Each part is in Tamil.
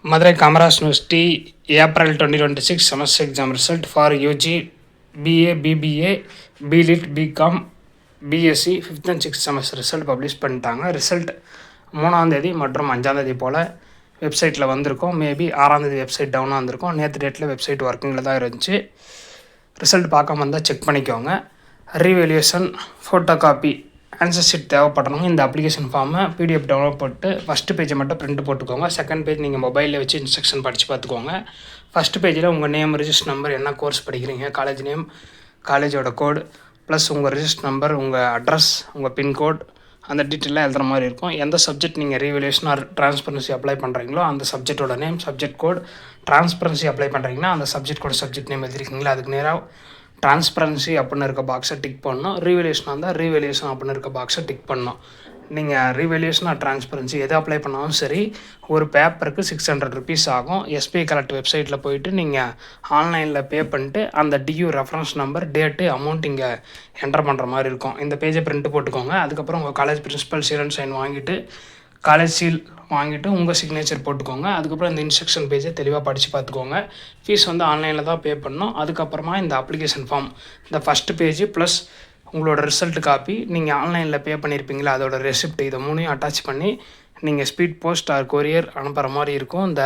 Madurai Kamaras University, April 2026 semester exam result for UG, BA, BBA, BLit, BCom, BSc 5th and 6th semester result publish பண்ணிட்டாங்க. ரிசல்ட் 3ஆம் தேதி மற்றும் 5ஆம் தேதி போல் வெப்சைட்டில் வந்திருக்கும். மேபி 6ஆம் தேதி வெப்சைட் டவுனாக வந்திருக்கும். நேற்று டேட்டில் வெப்சைட் ஒர்க்கிங்கில் தான் இருந்துச்சு. ரிசல்ட் பார்க்காம வந்தால் செக் பண்ணிக்கோங்க. Revaluation, photocopy, answer sheet தேவைப்படணும். இந்த அப்ளிகேஷன் ஃபார்மை பிடிஎஃப் டவுன்லோட் போட்டு ஃபஸ்ட்டு பேஜை மட்டும் பிரிண்ட் போட்டுக்கோங்க. செகண்ட் பேஜ் நீங்கள் மொபைலில் வச்சு இன்ஸ்ட்ரக்ஷன் படித்து பார்த்துக்கோங்க. ஃபஸ்ட்டு பேஜில் உங்கள் நேம், ரிஜிஸ்டர் நம்பர், என்ன கோர்ஸ் படிக்கிறீங்க, காலேஜ் நேம், காலேஜோட கோடு, ப்ளஸ் உங்கள் ரிஜிஸ்டர் நம்பர், உங்கள் அட்ரஸ், உங்கள் பின்கோட், அந்த டீட்டெயிலாக எழுதுகிற மாதிரி இருக்கும். எந்த சப்ஜெக்ட் நீங்கள் ரீவேல்யூஷன் ஆர் ட்ரான்ஸ்பரன்சி அப்ளை பண்ணுறீங்களோ அந்த சப்ஜெக்டோட name, subject code, transparency apply பண்ணுறீங்கன்னா அந்த சப்ஜெக்ட் கோட், சப்ஜெக்ட் நேம் எழுதிருக்கீங்களா அதுக்கு நேராக ட்ரான்ஸ்பரன்சி அப்படின்னு இருக்க பாக்ஸை டிக் பண்ணணும். ரீவேல்யூஷனாக இருந்தால் ரீவேல்யூஷன் அப்படின்னு இருக்க பாக்ஸை டிக் பண்ணணும். நீங்கள் ரீவேல்யூஷன் ஆர் ட்ரான்ஸ்பரன்சி எது அப்ளை பண்ணாலும் சரி, ஒரு பேப்பருக்கு 600 ருபீஸ் ஆகும். எஸ்பிஐ கலெக்ட் வெப்சைட்டில் போயிட்டு நீங்கள் ஆன்லைனில் பே பண்ணிட்டு அந்த due reference number, date, amount இங்கே என்டர் பண்ணுற மாதிரி இருக்கும். இந்த பேஜை பிரிண்ட் போட்டுக்கோங்க. அதுக்கப்புறம் உங்கள் college principal seal and sign வாங்கிட்டு, காலேஜ் சீல் வாங்கிட்டு உங்கள் சிக்னேச்சர் போட்டுக்கோங்க. அதுக்கப்புறம் இந்த இன்ஸ்ட்ரக்ஷன் பேஜை தெளிவாக படித்து பார்த்துக்கோங்க. ஃபீஸ் ஆன்லைனில் தான் பே பண்ணணும். அதுக்கப்புறமா இந்த அப்ளிகேஷன் ஃபார்ம், இந்த ஃபஸ்ட்டு பேஜ் ப்ளஸ் உங்களோட ரிசல்ட் காப்பி, நீங்கள் ஆன்லைனில் பே பண்ணியிருப்பீங்களா அதோட ரெசிப்ட், இதை 3ஐயும் அட்டாச் பண்ணி நீங்கள் ஸ்பீட் போஸ்ட் ஆர் கொரியர் அனுப்புகிற மாதிரி இருக்கும். இந்த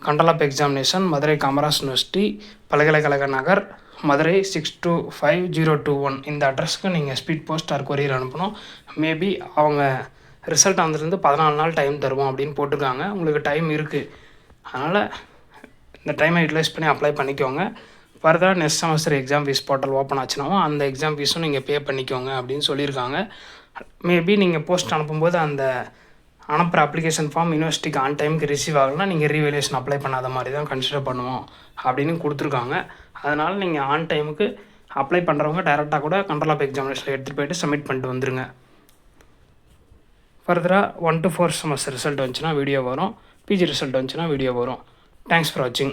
control of examination, Madurai Kamaraj university, பல்கலைக்கழக நகர், மதுரை 625021 இந்த அட்ரஸ்க்கு நீங்கள் ஸ்பீட் போஸ்ட் ஆர் கொரியர் அனுப்பணும். மேபி அவங்க ரிசல்ட் வந்திருந்து 14 நாள் டைம் தருவோம் அப்படின்னு போட்டிருக்காங்க. உங்களுக்கு டைம் இருக்குது. அதனால் இந்த டைமை யூட்டிலைஸ் பண்ணி அப்ளை பண்ணிக்கோங்க. ஃபர்தராக next semester exam fees portal open ஆச்சுனாவும் அந்த எக்ஸாம் ஃபீஸும் நீங்கள் பே பண்ணிக்கோங்க அப்படின்னு சொல்லியிருக்காங்க. மேபி நீங்கள் போஸ்ட் அனுப்பும்போது அந்த அனுப்புகிற அப்ளிகேஷன் ஃபார்ம் யூனிவர்சிட்டிக்கு ஆன் டைமுக்கு ரிசீவ் ஆகலைன்னா நீங்கள் ரீவேல்யூஷன் அப்ளை பண்ணாத மாதிரி தான் கன்சிடர் பண்ணுவோம் அப்படின்னு கொடுத்துருக்காங்க. அதனால் நீங்கள் ஆன் டைமுக்கு அப்ளை பண்ணுறவங்க டைரெக்டாக கூட கண்ட்ரோல் ஆஃப் எக்ஸாமினேஷன் எடுத்துகிட்டு போய்ட்டு சப்மிட் பண்ணிட்டு வந்துருங்க. ஃபர்தராக 1 to 4 செமஸ்டர் ரிசல்ட் வந்துச்சுன்னா வீடியோ வரும். பிஜி ரிசல்ட் வந்துச்சுன்னா வீடியோ வரும். தேங்க்ஸ் ஃபார் வாட்சிங்.